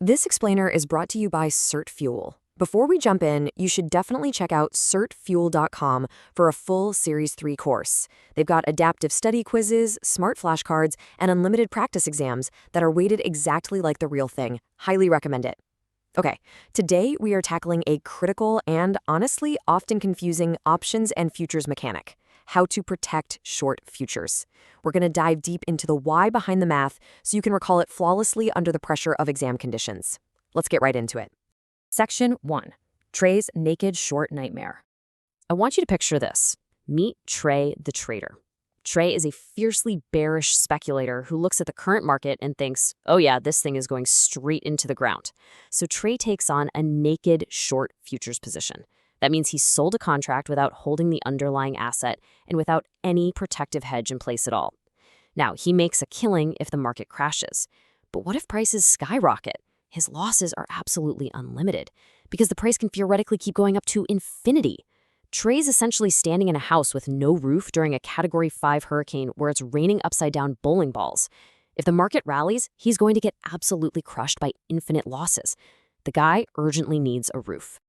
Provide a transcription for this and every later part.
This explainer is brought to you by CERT Fuel. Before we jump in, you should definitely check out certfuel.com for a full Series 3 course. They've got adaptive study quizzes, smart flashcards, and unlimited practice exams that are weighted exactly like the real thing. Highly recommend it. Okay, today we are tackling a critical and honestly often confusing options and futures mechanic: how to protect short futures. We're going to dive deep into the why behind the math so you can recall it flawlessly under the pressure of exam conditions. Let's get right into it. Section 1. Trey's Naked Short Nightmare. I want you to picture this. Meet Trey the trader. Trey is a fiercely bearish speculator who looks at the current market and thinks, oh yeah, this thing is going straight into the ground. So Trey takes on a naked short futures position. That means he sold a contract without holding the underlying asset and without any protective hedge in place at all. Now, he makes a killing if the market crashes. But what if prices skyrocket? His losses are absolutely unlimited because the price can theoretically keep going up to infinity. Trey's essentially standing in a house with no roof during a Category 5 hurricane where it's raining upside-down bowling balls. If the market rallies, he's going to get absolutely crushed by infinite losses. The guy urgently needs a roof.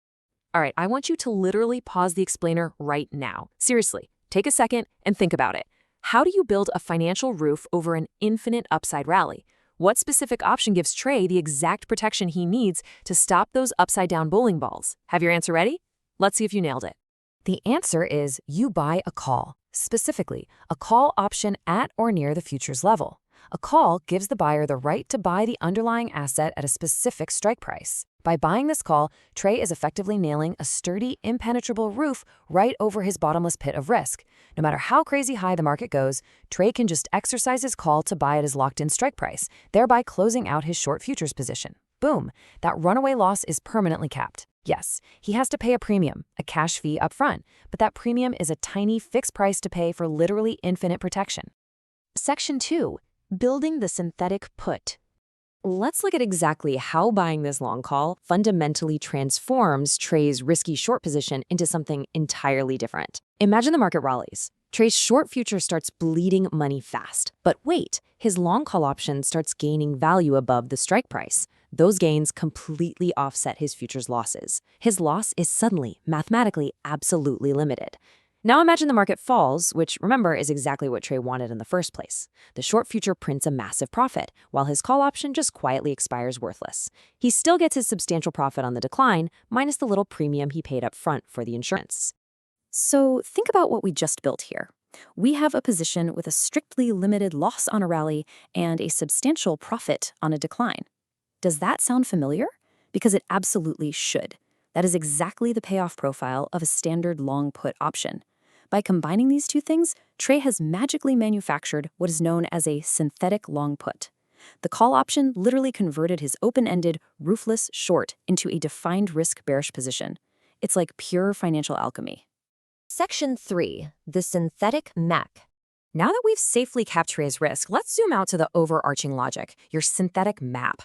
All right, I want you to literally pause the explainer right now. Seriously, take a second and think about it. How do you build a financial roof over an infinite upside rally? What specific option gives Trey the exact protection he needs to stop those upside-down bowling balls? Have your answer ready? Let's see if you nailed it. The answer is you buy a call, specifically a call option at or near the futures level. A call gives the buyer the right to buy the underlying asset at a specific strike price. By buying this call, Trey is effectively nailing a sturdy, impenetrable roof right over his bottomless pit of risk. No matter how crazy high the market goes, Trey can just exercise his call to buy at his locked-in strike price, thereby closing out his short futures position. Boom! That runaway loss is permanently capped. Yes, he has to pay a premium, a cash fee up front, but that premium is a tiny fixed price to pay for literally infinite protection. Section 2. Building the synthetic put. Let's look at exactly how buying this long call fundamentally transforms Trey's risky short position into something entirely different. Imagine the market rallies. Trey's short future starts bleeding money fast. But wait, his long call option starts gaining value above the strike price. Those gains completely offset his future's losses. His loss is suddenly, mathematically, absolutely limited. Now imagine the market falls, which, remember, is exactly what Trey wanted in the first place. The short future prints a massive profit, while his call option just quietly expires worthless. He still gets his substantial profit on the decline, minus the little premium he paid up front for the insurance. So think about what we just built here. We have a position with a strictly limited loss on a rally and a substantial profit on a decline. Does that sound familiar? Because it absolutely should. That is exactly the payoff profile of a standard long put option. By combining these two things, Trey has magically manufactured what is known as a synthetic long put. The call option literally converted his open-ended, roofless short into a defined risk bearish position. It's like pure financial alchemy. Section 3. The synthetic mech. Now that we've safely capped Trey's risk, let's zoom out to the overarching logic, your synthetic map.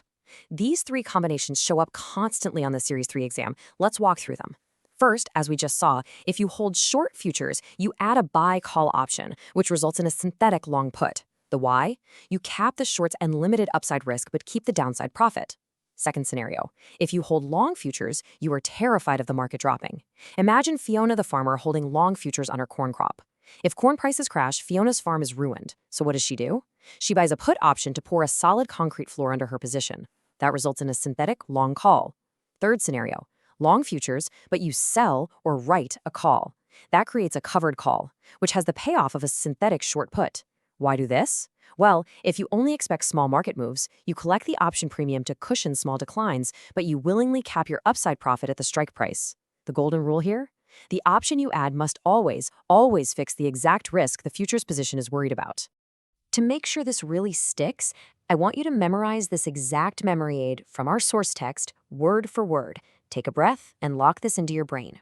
These three combinations show up constantly on the Series 3 exam. Let's walk through them. First, as we just saw, if you hold short futures, you add a buy-call option, which results in a synthetic long put. The why? You cap the short's unlimited upside risk but keep the downside profit. Second scenario, if you hold long futures, you are terrified of the market dropping. Imagine Fiona the farmer holding long futures on her corn crop. If corn prices crash, Fiona's farm is ruined. So what does she do? She buys a put option to pour a solid concrete floor under her position. That results in a synthetic long call. Third scenario, long futures, but you sell or write a call. That creates a covered call, which has the payoff of a synthetic short put. Why do this? Well, if you only expect small market moves, you collect the option premium to cushion small declines, but you willingly cap your upside profit at the strike price. The golden rule here? The option you add must always fix the exact risk the futures position is worried about. To make sure this really sticks, I want you to memorize this exact memory aid from our source text, word for word. Take a breath and lock this into your brain.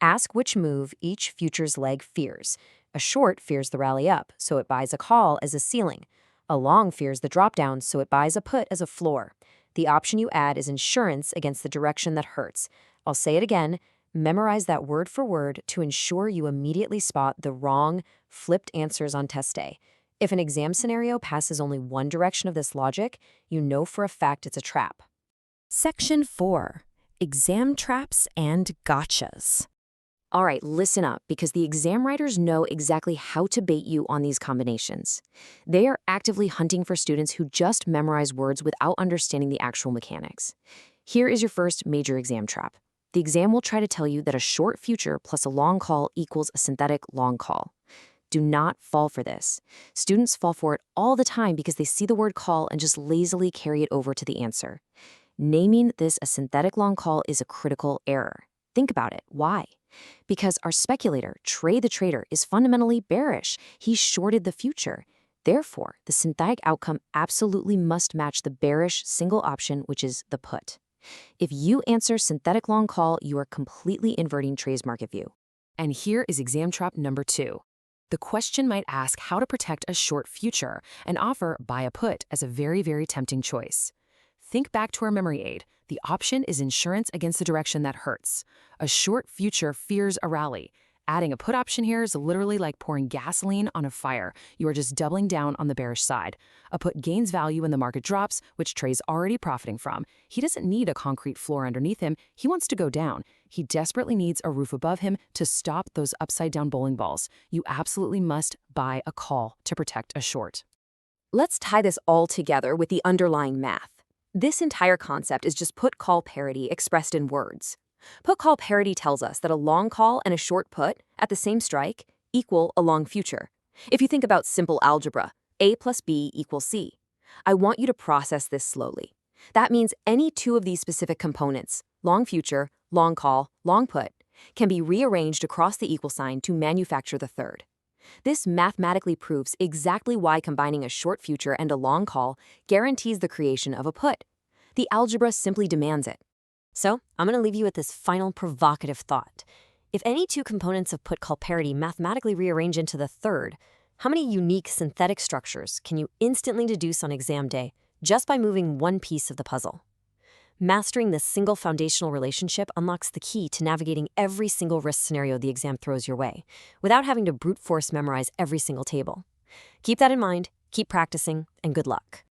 Ask which move each futures leg fears. A short fears the rally up, so it buys a call as a ceiling. A long fears the drop down, so it buys a put as a floor. The option you add is insurance against the direction that hurts. I'll say it again. Memorize that word for word to ensure you immediately spot the wrong, flipped answers on test day. If an exam scenario passes only one direction of this logic, you know for a fact it's a trap. Section 4. Exam Traps and Gotchas. All right, listen up, because the exam writers know exactly how to bait you on these combinations. They are actively hunting for students who just memorize words without understanding the actual mechanics. Here is your first major exam trap. The exam will try to tell you that a short future plus a long call equals a synthetic long call. Do not fall for this. Students fall for it all the time because they see the word call and just lazily carry it over to the answer. Naming this a synthetic long call is a critical error. Think about it. Why? Because our speculator, Trey the trader, is fundamentally bearish. He shorted the future. Therefore, the synthetic outcome absolutely must match the bearish single option, which is the put. If you answer synthetic long call, you are completely inverting Trey's market view. And here is exam trap number 2. The question might ask how to protect a short future and offer buy a put as a very, very tempting choice. Think back to our memory aid. The option is insurance against the direction that hurts. A short future fears a rally. Adding a put option here is literally like pouring gasoline on a fire. You are just doubling down on the bearish side. A put gains value when the market drops, which Trey's already profiting from. He doesn't need a concrete floor underneath him. He wants to go down. He desperately needs a roof above him to stop those upside-down bowling balls. You absolutely must buy a call to protect a short. Let's tie this all together with the underlying math. This entire concept is just put-call parity expressed in words. Put-call parity tells us that a long call and a short put at the same strike equal a long future. If you think about simple algebra, A plus B equals C. I want you to process this slowly. That means any two of these specific components, long future, long call, long put, can be rearranged across the equal sign to manufacture the third. This mathematically proves exactly why combining a short future and a long call guarantees the creation of a put. The algebra simply demands it. So, I'm going to leave you with this final provocative thought. If any two components of put-call parity mathematically rearrange into the third, how many unique synthetic structures can you instantly deduce on exam day just by moving one piece of the puzzle? Mastering this single foundational relationship unlocks the key to navigating every single risk scenario the exam throws your way, without having to brute force memorize every single table. Keep that in mind, keep practicing, and good luck.